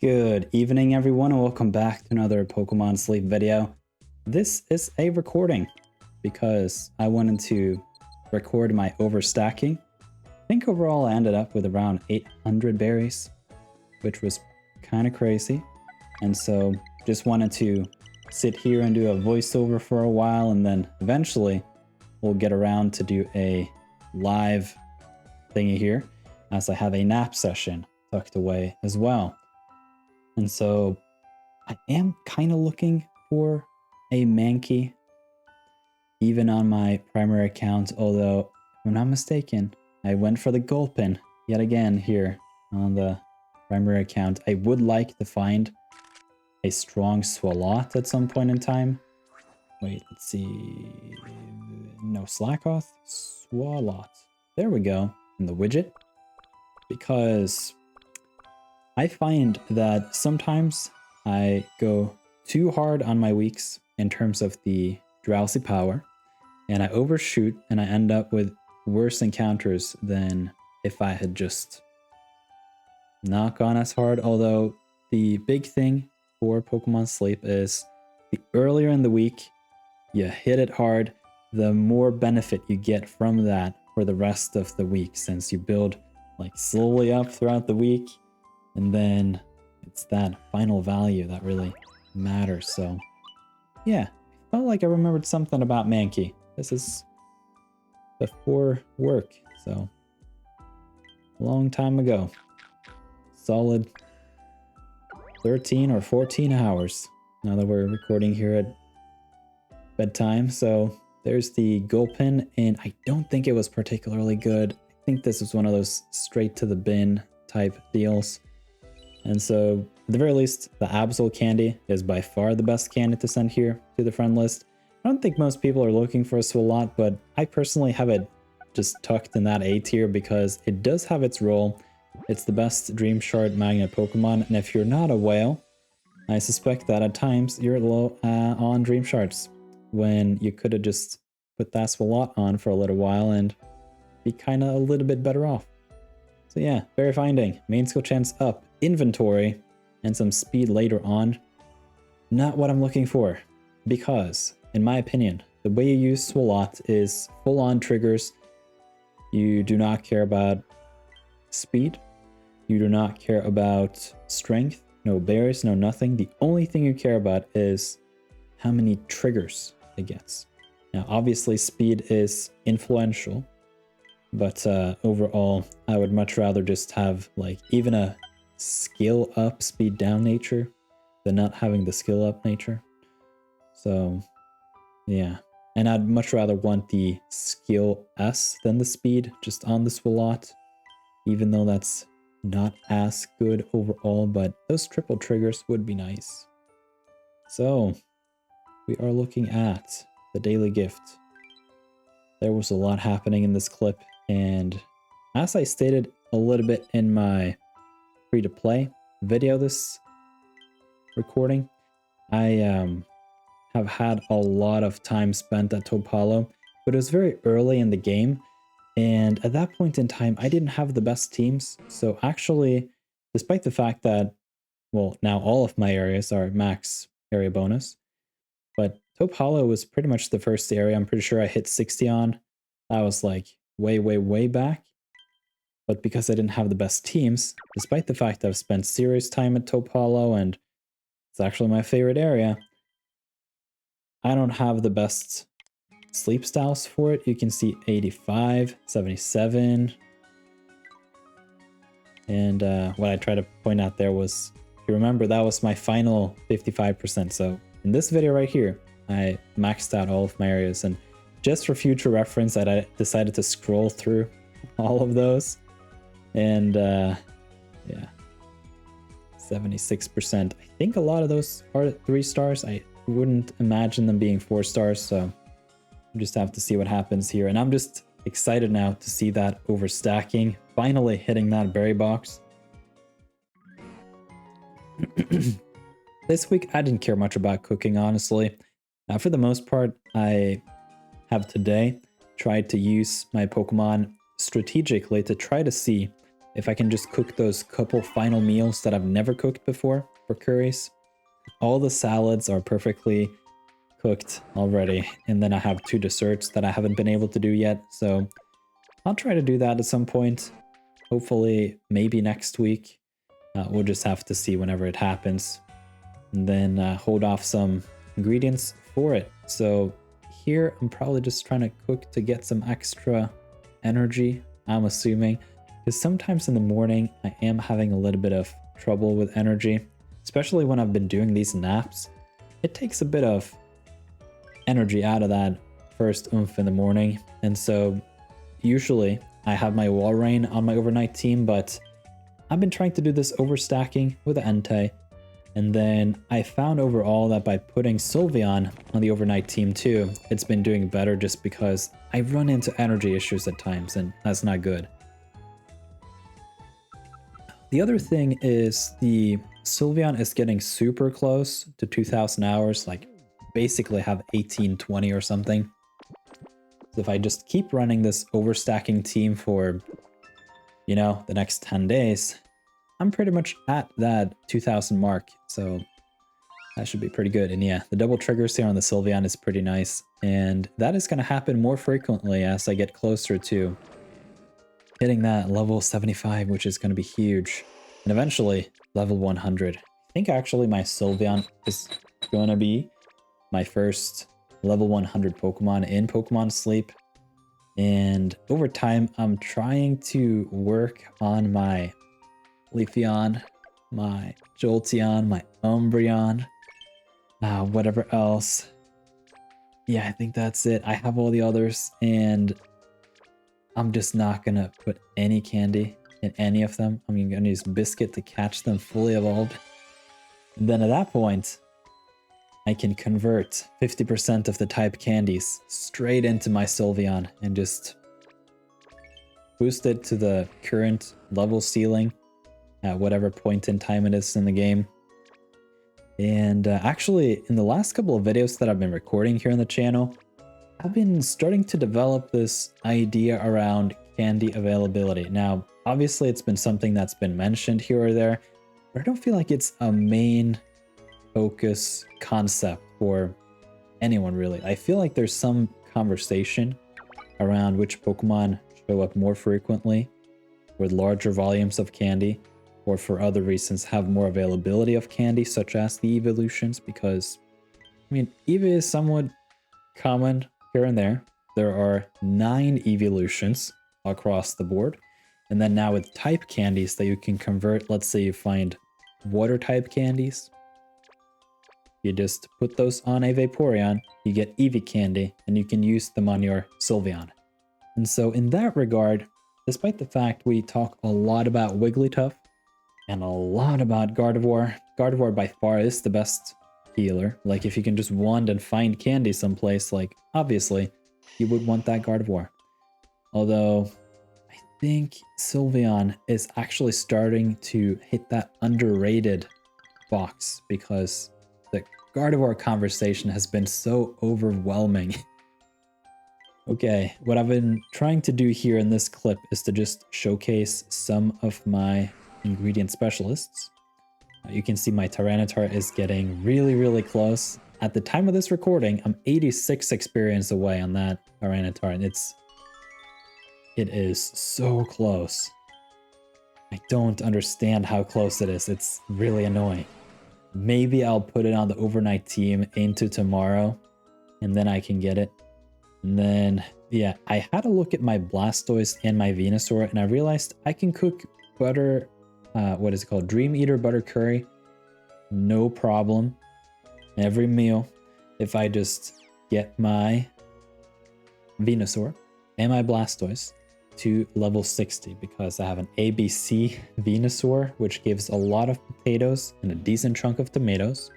Good evening, everyone, and welcome back to another Pokemon Sleep video. This is a recording because I wanted to record my overstacking. I think overall I ended up with around 800 berries, which was kind of crazy. And so just wanted to sit here and do a voiceover for a while, and then eventually we'll get around to do a live thingy here, as I have a nap session tucked away as well. And so I am kind of looking for a Mankey, even on my primary account, although if I'm not mistaken, I went for the Gulpin yet again here on the primary account. I would like to find a strong Swalot at some point in time. Wait, let's see. No, Slackoth? Swalot. There we go. In the widget. Because I find that sometimes I go too hard on my weeks in terms of the drowsy power, and I overshoot and I end up with worse encounters than if I had just not gone as hard. Although the big thing for Pokemon Sleep is the earlier in the week you hit it hard, the more benefit you get from that for the rest of the week, since you build like slowly up throughout the week. And then it's that final value that really matters. So yeah, I felt like I remembered something about Mankey. This is before work, so a long time ago. Solid 13 or 14 hours now that we're recording here at bedtime. So there's the Gulpin, and I don't think it was particularly good. I think this was one of those straight to the bin type deals. And so, at the very least, the Absol candy is by far the best candy to send here to the friend list. I don't think most people are looking for a Swalot, but I personally have it just tucked in that A tier because it does have its role. It's the best Dream Shard Magnet Pokemon, and if you're not a whale, I suspect that at times you're low on Dream Shards, when you could have just put that Swalot on for a little while and be kind of a little bit better off. So yeah, Berry Finding, main skill chance up, inventory, and some speed later on. Not what I'm looking for, because, in my opinion, the way you use Swalot is full-on triggers. You do not care about speed. You do not care about strength. No berries, no nothing. The only thing you care about is how many triggers it gets. Now, obviously, speed is influential, but overall, I would much rather just have like even a skill up, speed down nature than not having the skill up nature. So yeah, and I'd much rather want the skill S than the speed just on the Swalot, even though that's not as good overall, but those triple triggers would be nice. So we are looking at the daily gift. There was a lot happening in this clip, and as I stated a little bit in my free-to-play video this recording, I have had a lot of time spent at Taupe Hollow, but it was very early in the game, and at that point in time I didn't have the best teams. So actually, despite the fact that, well, now all of my areas are max area bonus, but Taupe Hollow was pretty much the first area I'm pretty sure I hit 60 on. That was like way back. But because I didn't have the best teams, despite the fact that I've spent serious time at Taupe Hollow and it's actually my favorite area, I don't have the best sleep styles for it. You can see 85, 77. And what I tried to point out there was, if you remember, that was my final 55%. So in this video right here, I maxed out all of my areas. And just for future reference, I decided to scroll through all of those. And yeah, 76%. I think a lot of those are 3 stars. I wouldn't imagine them being 4 stars, so we just have to see what happens here. And I'm just excited now to see that overstacking, finally hitting that berry box. This week I didn't care much about cooking, honestly. For the most part, I have today tried to use my Pokemon strategically to try to see if I can just cook those couple final meals that I've never cooked before for curries. All the salads are perfectly cooked already, and then I have 2 desserts that I haven't been able to do yet, so I'll try to do that at some point. Hopefully, maybe next week. We'll just have to see whenever it happens, and then hold off some ingredients for it. So here, I'm probably just trying to cook to get some extra energy, I'm assuming, because sometimes in the morning, I am having a little bit of trouble with energy, especially when I've been doing these naps. It takes a bit of energy out of that first oomph in the morning, and so usually I have my Walrein on my overnight team, but I've been trying to do this overstacking with the Entei, and then I found overall that by putting Sylveon on the overnight team too, it's been doing better just because I run into energy issues at times, and that's not good. The other thing is the Sylveon is getting super close to 2,000 hours, like basically have 1820 or something. So if I just keep running this overstacking team for, you know, the next 10 days, I'm pretty much at that 2,000 mark. So that should be pretty good. And yeah, the double triggers here on the Sylveon is pretty nice. And that is going to happen more frequently as I get closer to hitting that level 75, which is going to be huge. And eventually level 100. I think actually my Sylveon is going to be my first level 100 Pokemon in Pokemon Sleep. And over time, I'm trying to work on my Leafeon, my Jolteon, my Umbreon, whatever else. Yeah, I think that's it. I have all the others, and I'm just not going to put any candy in any of them. I'm going to use Biscuit to catch them fully evolved. And then at that point, I can convert 50% of the type candies straight into my Sylveon and just boost it to the current level ceiling at whatever point in time it is in the game. And actually, in the last couple of videos that I've been recording here on the channel, I've been starting to develop this idea around candy availability. Now, obviously, it's been something that's been mentioned here or there, but I don't feel like it's a main focus concept for anyone really. I feel like there's some conversation around which Pokemon show up more frequently with larger volumes of candy, or for other reasons have more availability of candy, such as the evolutions, because I mean, Eevee is somewhat common here and there. There are 9 evolutions across the board, and then now with type candies that you can convert, let's say you find water type candies, you just put those on a Vaporeon, you get Eevee candy, and you can use them on your Sylveon. And so in that regard, despite the fact we talk a lot about Wigglytuff and a lot about Gardevoir, Gardevoir by far is the best healer. Like if you can just wand and find candy someplace, like obviously you would want that Gardevoir. Although I think Sylveon is actually starting to hit that underrated box because the Gardevoir conversation has been so overwhelming. Okay, what I've been trying to do here in this clip is to just showcase some of my ingredient specialists. You can see my Tyranitar is getting really close. At the time of this recording, I'm 86 experience away on that Tyranitar, and it is so close. I don't understand how close it is. It's really annoying. Maybe I'll put it on the overnight team into tomorrow, and then I can get it. And then, yeah, I had a look at my Blastoise and my Venusaur, and I realized I can cook butter, what is it called? Dream Eater butter curry. No problem. Every meal. If I just get my Venusaur and my Blastoise to level 60, because I have an ABC Venusaur, which gives a lot of potatoes and a decent chunk of tomatoes.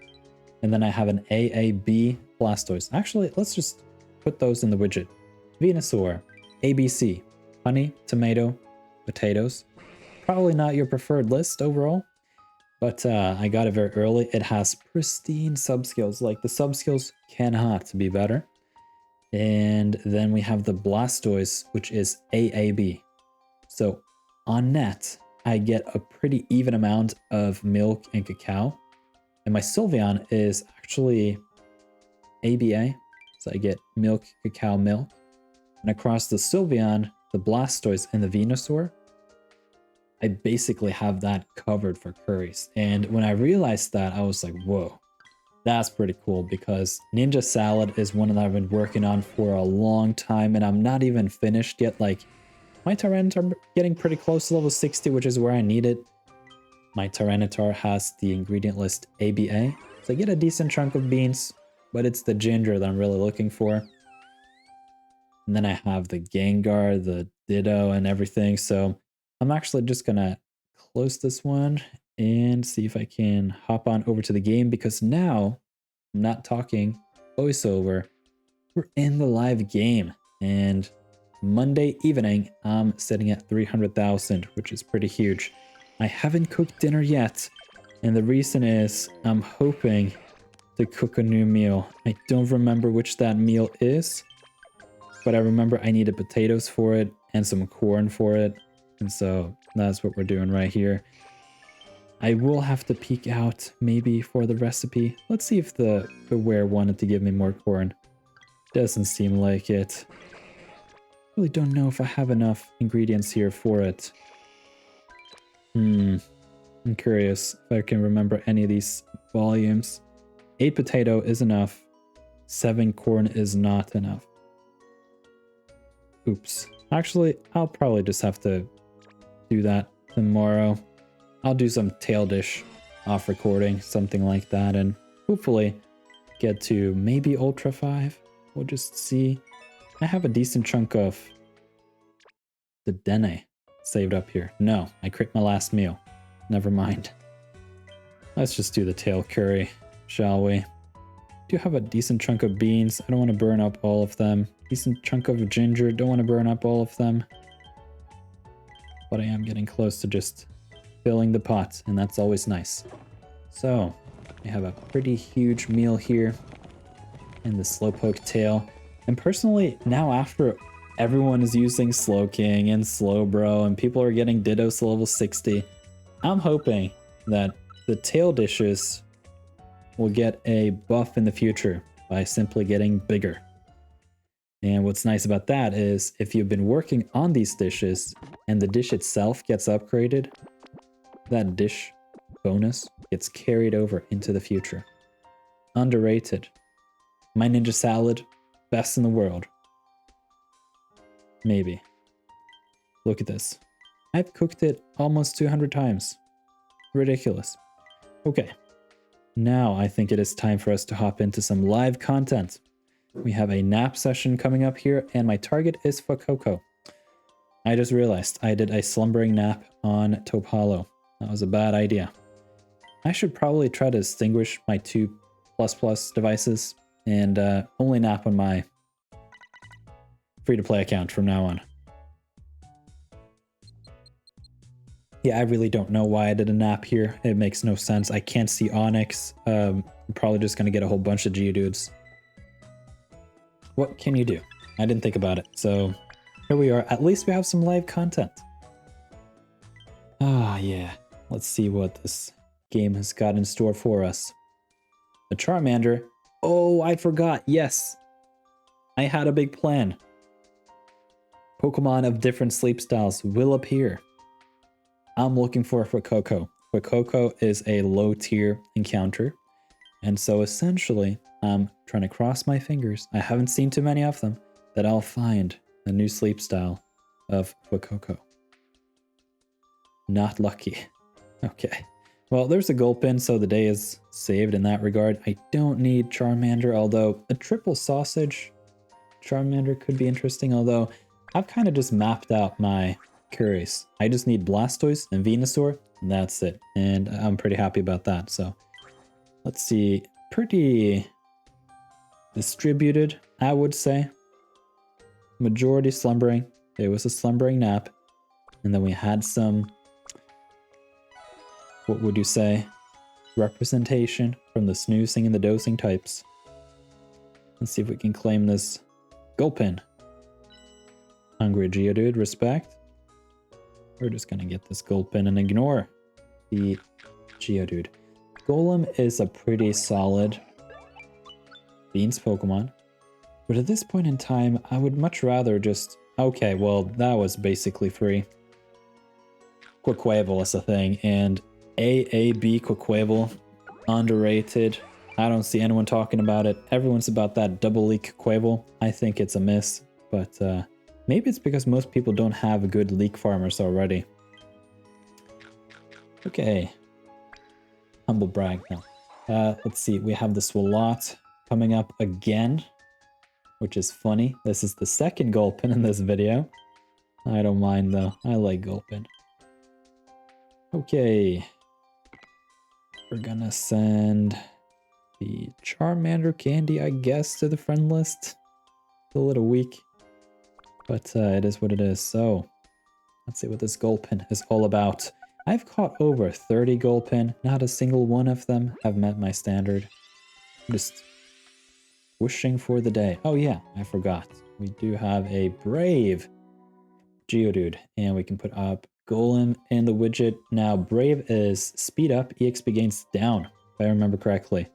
And then I have an AAB Blastoise. Actually, let's just put those in the widget. Venusaur, ABC, honey, tomato, potatoes. Probably not your preferred list overall, but I got it very early. It has pristine subskills, like the subskills cannot be better. And then we have the Blastoise, which is AAB. So on net, I get a pretty even amount of milk and cacao. And my Sylveon is actually ABA. So I get milk, cacao, milk. And across the Sylveon, the Blastoise, and the Venusaur, I basically have that covered for curries. And when I realized that, I was like, whoa, that's pretty cool, because Ninja Salad is one that I've been working on for a long time, and I'm not even finished yet. Like, my Tyranitar are getting pretty close to level 60, which is where I need it. My Tyranitar has the ingredient list ABA, so I get a decent chunk of beans, but it's the ginger that I'm really looking for. And then I have the Gengar, the Ditto, and everything. So I'm actually just gonna close this one and see if I can hop on over to the game, because now I'm not talking voiceover. We're in the live game, and Monday evening I'm sitting at 300,000, which is pretty huge. I haven't cooked dinner yet, and the reason is I'm hoping to cook a new meal. I don't remember which that meal is, but I remember I needed potatoes for it and some corn for it. And so that's what we're doing right here. I will have to peek out maybe for the recipe. Let's see if the Beware wanted to give me more corn. Doesn't seem like it. Really don't know if I have enough ingredients here for it. I'm curious if I can remember any of these volumes. 8 potato is enough. 7 corn is not enough. Oops. Actually, I'll probably just have to do that tomorrow. I'll do some tail dish off recording, something like that, and hopefully get to maybe Ultra 5. We'll just see. I have a decent chunk of the Dene saved up here. No, I crit my last meal. Never mind. Let's just do the tail curry, shall we? Do have a decent chunk of beans. I don't want to burn up all of them. Decent chunk of ginger. Don't want to burn up all of them. But I am getting close to just filling the pot, and that's always nice. So, I have a pretty huge meal here in the Slowpoke tail. And personally, now after everyone is using Slowking and Slowbro and people are getting Dittos to level 60, I'm hoping that the tail dishes will get a buff in the future by simply getting bigger. And what's nice about that is if you've been working on these dishes and the dish itself gets upgraded, that dish bonus gets carried over into the future. Underrated. My Ninja Salad, best in the world. Maybe. Look at this. I've cooked it almost 200 times. Ridiculous. Okay. Now I think it is time for us to hop into some live content. We have a nap session coming up here, and my target is Fuecoco. I just realized I did a slumbering nap on Taupe Hollow. That was a bad idea. I should probably try to distinguish my 2++ devices and only nap on my free-to-play account from now on. Yeah, I really don't know why I did a nap here. It makes no sense. I can't see Onyx. I'm probably just going to get a whole bunch of Geodudes. What can you do? I didn't think about it. So here we are. At least we have some live content. Ah, yeah. Let's see what this game has got in store for us. A Charmander. Oh, I forgot. Yes. I had a big plan. Pokemon of different sleep styles will appear. I'm looking for Fuecoco. Fuecoco is a low tier encounter. And so essentially, I'm trying to cross my fingers. I haven't seen too many of them. That I'll find a new sleep style of Fuecoco. Not lucky. Okay. Well, there's a Gulpin, so the day is saved in that regard. I don't need Charmander, although a triple sausage Charmander could be interesting, although I've kind of just mapped out my curries. I just need Blastoise and Venusaur, and that's it. And I'm pretty happy about that. So let's see. Pretty distributed, I would say. Majority slumbering. It was a slumbering nap. And then we had some, what would you say, representation from the snoozing and the dosing types. Let's see if we can claim this Gulpin. Hungry Geodude, respect. we're just gonna get this Gulpin and ignore the Geodude. Golem is a pretty solid Beans Pokemon. But at this point in time, I would much rather just... Okay, well, that was basically free. Quaquaval is a thing, and AAB Quaquaval, underrated. I don't see anyone talking about it. Everyone's about that double leak Quaquaval. I think it's a miss, but maybe it's because most people don't have good leak farmers already. Okay. Humble brag now. Let's see, we have the Swalot coming up again, which is funny. This is the second Gulpin in this video. I don't mind though. I like Gulpin. Okay. We're gonna send the Charmander candy, I guess, to the friend list. It's a little weak, but it is what it is. So let's see what this Gulpin is all about. I've caught over 30 Gulpin. Not a single one of them have met my standard. I'm just wishing for the day. Oh yeah, I forgot. We do have a Brave Geodude, and we can put up Golem in the widget. Now, Brave is speed up, EXP gains down, if I remember correctly.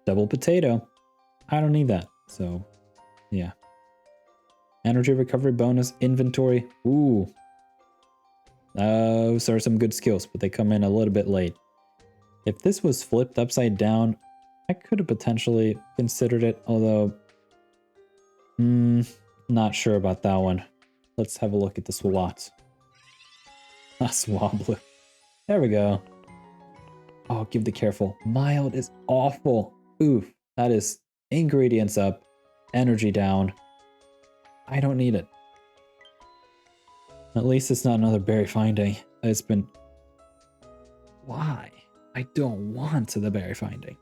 Double Potato. I don't need that, so yeah. Energy recovery bonus, inventory. Ooh. Those are some good skills, but they come in a little bit late. If this was flipped upside down, I could have potentially considered it, although not sure about that one. Let's have a look at the Swalot. Swablu. There we go. Oh, give the careful. Mild is awful. Oof. That is ingredients up, energy down. I don't need it. At least it's not another berry finding. It's been... Why? I don't want the berry finding.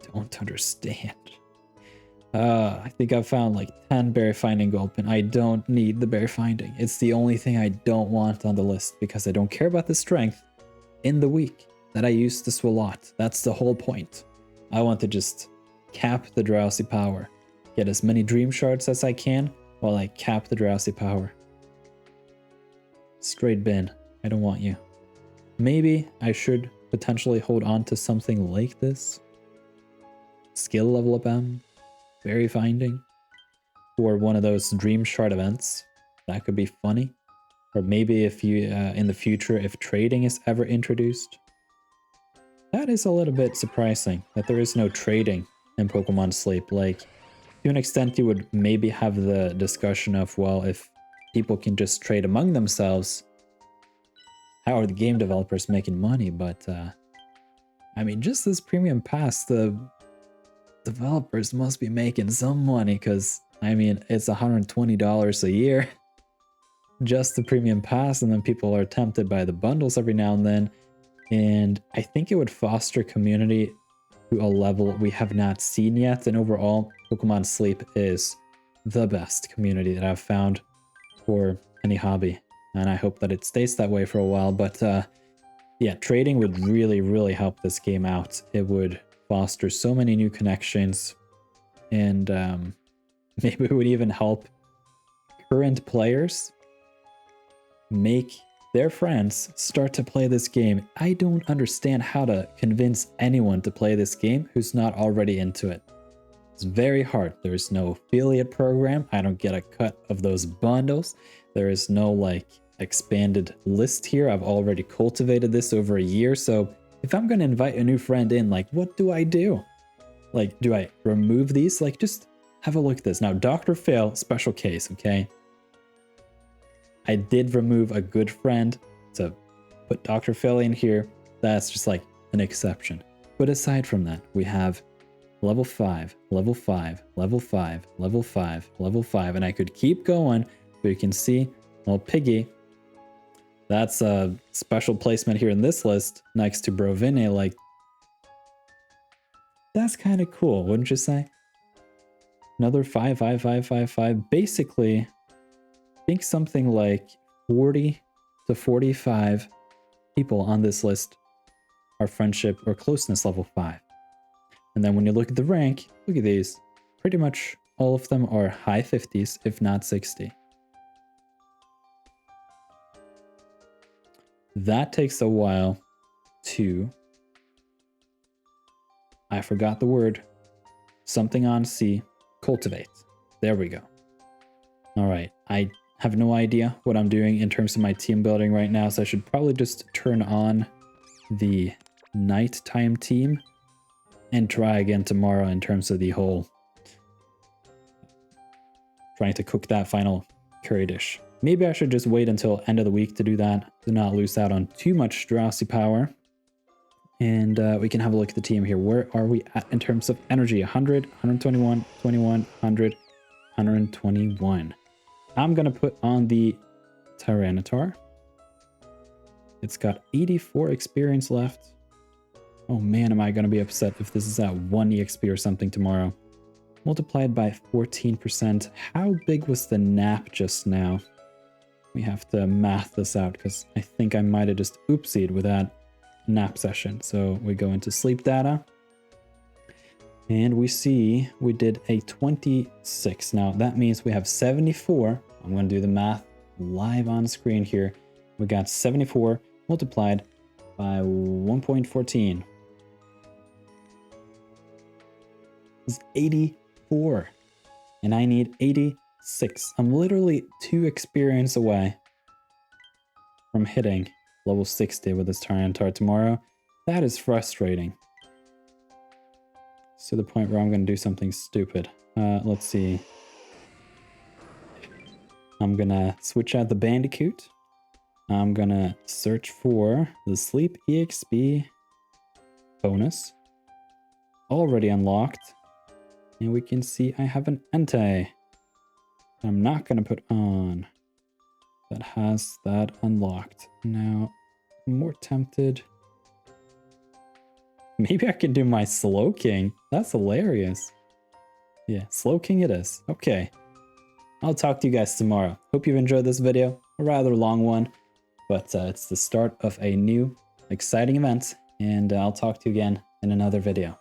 I don't understand. I think I've found like 10 berry finding Gulpin. I don't need the berry finding. It's the only thing I don't want on the list because I don't care about the strength in the week that I use the Swalot. That's the whole point. I want to just cap the drowsy power. Get as many dream shards as I can while I cap the drowsy power. Straight bin. I don't want you. Maybe I should potentially hold on to something like this. Skill level up M. Berry finding, or one of those dream shard events. That could be funny. Or maybe if you in the future, if trading is ever introduced. That is a little bit surprising that there is no trading in Pokemon Sleep. Like, to an extent, you would maybe have the discussion of, well, if people can just trade among themselves, how are the game developers making money? But I mean, just this premium pass, the developers must be making some money, because I mean, it's $120 a year just the premium pass, and then people are tempted by the bundles every now and then, and I think it would foster community to a level we have not seen yet. And overall, Pokemon Sleep is the best community that I've found for any hobby, and I hope that it stays that way for a while. But yeah, trading would really help this game out. It would foster so many new connections, and maybe it would even help current players make their friends start to play this game. I don't understand how to convince anyone to play this game who's not already into it. It's very hard. There's no affiliate program. I don't get a cut of those bundles. There is no like expanded list here. I've already cultivated this over a year, so if I'm going to invite a new friend in, like, what do I do? Like, do I remove these? Like, just have a look at this. Now, Dr. Phil, special case, okay? I did remove a good friend to put Dr. Phil in here. That's just like an exception. But aside from that, we have level 5, level 5, level 5, level 5, level 5, and I could keep going, but you can see, well, Piggy, that's a special placement here in this list next to Brovinnie. Like, that's kind of cool, wouldn't you say? Another 5, 5, 5, 5, 5. Basically, I think something like 40 to 45 people on this list are friendship or closeness level 5. And then when you look at the rank, look at these. Pretty much all of them are high 50s, if not 60. that takes a while to, I forgot the word, something on C, cultivate. There we go. All right, I have no idea what I'm doing in terms of my team building right now, so I should probably just turn on the nighttime team and try again tomorrow in terms of the whole trying to cook that final curry dish. Maybe I should just wait until end of the week to do that, to not lose out on too much drowsy power. And we can have a look at the team here. Where are we at in terms of energy? 100, 121, 21, 100, 121. I'm going to put on the Tyranitar. It's got 84 experience left. Oh man, am I going to be upset if this is at 1 EXP or something tomorrow. Multiplied by 14%. How big was the nap just now? We have to math this out because I think I might have just oopsied with that nap session. So we go into sleep data and we see we did a 26. Now that means we have 74. I'm going to do the math live on screen here. We got 74 multiplied by 1.14 is 84, and I need 86. I'm literally 2 experience away from hitting level 60 with this Tyranitar tomorrow. That is frustrating. It's to the point where I'm going to do something stupid. Let's see. I'm going to switch out the Bandicoot. I'm going to search for the Sleep EXP bonus. Already unlocked. And we can see I have an Entei. I'm not going to put on. That has that unlocked. Now, I'm more tempted. Maybe I can do my Slow King. That's hilarious. Yeah, Slow King it is. Okay. I'll talk to you guys tomorrow. Hope you've enjoyed this video. A rather long one. But it's the start of a new, exciting event. And I'll talk to you again in another video.